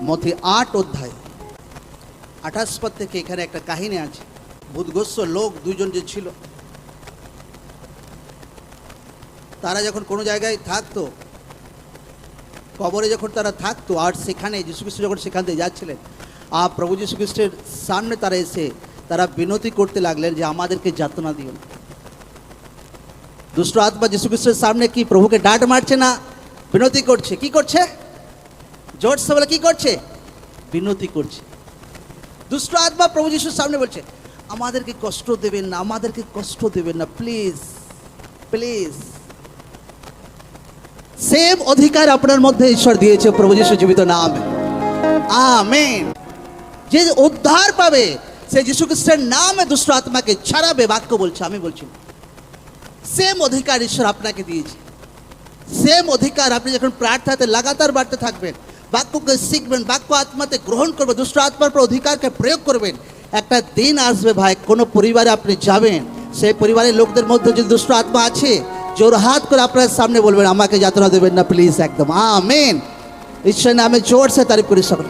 মথি 8 অধ্যায় 28 পদ থেকে এখানে একটা কাহিনী আছে। ভূতগ্রস্ত লোক দুইজন যে ছিল, তারা যখন কোনো জায়গায় থাকতো, কবরে যখন তারা থাকতো, আর সেখানে যীশু খ্রিস্ট যখন সেখান থেকে যাচ্ছিলেন, আর প্রভু যীশু খ্রিস্টের সামনে তারা এসে তারা বিনতি করতে লাগলেন যে আমাদেরকে যাতনা দিও না। দুষ্ট আত্মা যীশু খ্রিস্টের সামনে কি প্রভুকে ডাঁট মারছে না বিনতি করছে? কি করছে? জোরসে বলে কি করছে? বিনতি করছে। দুষ্ট আত্মা প্রভু যীশুর সামনে বলছে আমাদেরকে কষ্ট দেবেন না, আমাদেরকে কষ্ট দেবেন না, প্লিজ প্লিজ। সেম অধিকার আপনার মধ্যে ঈশ্বর দিয়েছে প্রভু যীশু জীবিত নামে। আমেন। যে উদ্ধার পাবে সে যীশু খ্রিস্টের নামে দুষ্ট আত্মাকে ছাড়াবে। বাক্য বলছে, আমি বলছি। সেম অধিকার ঈশ্বর আপনাকে দিয়েছে। সেম অধিকার আপনি যখন প্রার্থনাতে লাগাতার বাড়তে থাকবেন, বাক্যকে শিখবেন, বাক্য আত্মাতে গ্রহণ করবেন, দুষ্ট আত্মার পর অধিকারকে প্রয়োগ করবেন, একটা দিন আসবে ভাই, কোনো পরিবারে আপনি যাবেন, সেই পরিবারের লোকদের মধ্যে যদি দুষ্ট আত্মা আছে, জোর হাত করে আপনার সামনে বলবেন আমাকে যাতনা দেবেন না প্লিজ। একদম আমেন। ঈশ্বরের নামে জোর সে তারিফ করি সকলে।